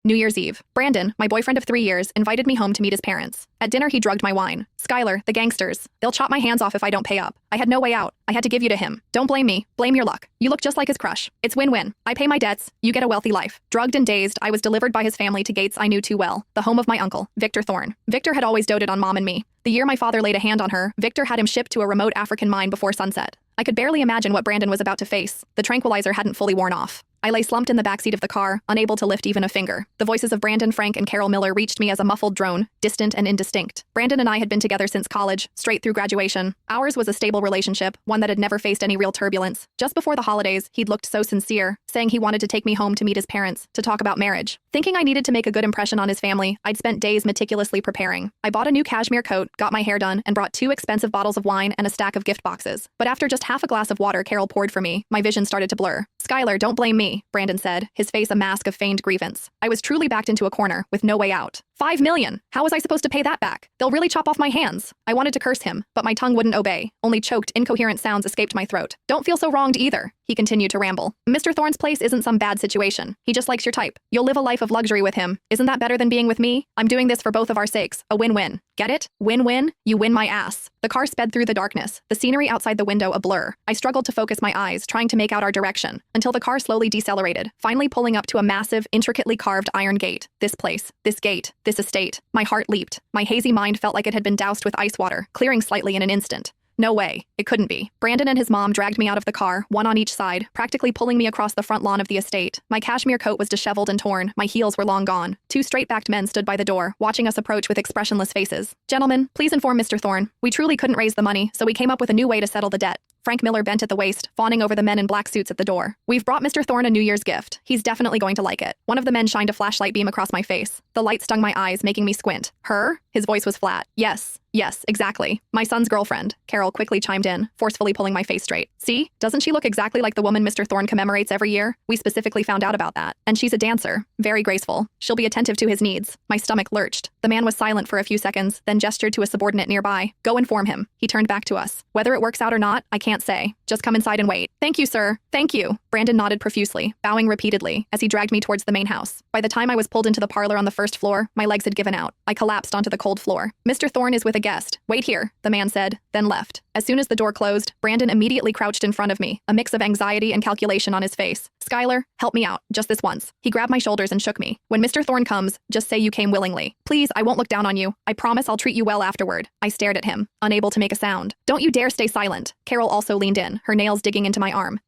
New Year's Eve. Brandon, my boyfriend of 3 years, invited me home to meet his parents. At dinner, he drugged my wine. Skylar, the gangsters. They'll chop my hands off if I don't pay up. I had no way out. I had to give you to him. Don't blame me. Blame your luck. You look just like his crush. It's win-win. I pay my debts. You get a wealthy life. Drugged and dazed, I was delivered by his family to Gates I knew too well, the home of my uncle, Victor Thorne. Victor had always doted on Mom and me. The year my father laid a hand on her, Victor had him shipped to a remote African mine before sunset. I could barely imagine what Brandon was about to face. The tranquilizer hadn't fully worn off. I lay slumped in the backseat of the car, unable to lift even a finger. The voices of Brandon, Frank, and Carol Miller reached me as a muffled drone, distant and indistinct. Brandon and I had been together since college, straight through graduation. Ours was a stable relationship, one that had never faced any real turbulence. Just before the holidays, he'd looked so sincere, saying he wanted to take me home to meet his parents, to talk about marriage. Thinking I needed to make a good impression on his family, I'd spent days meticulously preparing. I bought a new cashmere coat, got my hair done, and brought 2 expensive bottles of wine and a stack of gift boxes. But after just half a glass of water Carol poured for me, my vision started to blur. "Skylar, don't blame me," Brandon said, his face a mask of feigned grievance. I was truly backed into a corner, with no way out. $5 million! How was I supposed to pay that back? They'll really chop off my hands. I wanted to curse him, but my tongue wouldn't obey. Only choked, incoherent sounds escaped my throat. "Don't feel so wronged either," he continued to ramble. "Mr. Thorne's place isn't some bad situation. He just likes your type. You'll live a life of luxury with him. Isn't that better than being with me? I'm doing this for both of our sakes. A win-win. Get it? Win-win? You win my ass." The car sped through the darkness, the scenery outside the window a blur. I struggled to focus my eyes, trying to make out our direction, until the car slowly decelerated, finally pulling up to a massive, intricately carved iron gate. This place, this gate, this estate. My heart leaped. My hazy mind felt like it had been doused with ice water, clearing slightly in an instant. No way. It couldn't be. Brandon and his mom dragged me out of the car, one on each side, practically pulling me across the front lawn of the estate. My cashmere coat was disheveled and torn. My heels were long gone. 2 straight-backed men stood by the door, watching us approach with expressionless faces. "Gentlemen, please inform Mr. Thorne. We truly couldn't raise the money, so we came up with a new way to settle the debt." Frank Miller bent at the waist, fawning over the men in black suits at the door. "We've brought Mr. Thorne a New Year's gift. He's definitely going to like it." One of the men shined a flashlight beam across my face. The light stung my eyes, making me squint. "Her?" His voice was flat. Yes, exactly. My son's girlfriend." Carol quickly chimed in, forcefully pulling my face straight. "See? Doesn't she look exactly like the woman Mr. Thorne commemorates every year? We specifically found out about that. And she's a dancer. Very graceful. She'll be attentive to his needs." My stomach lurched. The man was silent for a few seconds, then gestured to a subordinate nearby. "Go inform him." He turned back to us. "Whether it works out or not, I can't say. Just come inside and wait." "Thank you, sir. Thank you." Brandon nodded profusely, bowing repeatedly, as he dragged me towards the main house. By the time I was pulled into the parlor on the first floor, my legs had given out. I collapsed onto the cold floor. "Mr. Thorne is with a guest. Wait here," the man said, then left. As soon as the door closed, Brandon immediately crouched in front of me, a mix of anxiety and calculation on his face. "Skylar, help me out, just this once." He grabbed my shoulders and shook me. "When Mr. Thorne comes, just say you came willingly. Please, I won't look down on you. I promise I'll treat you well afterward." I stared at him, unable to make a sound. "Don't you dare stay silent." Carol also leaned in, her nails digging into my arm.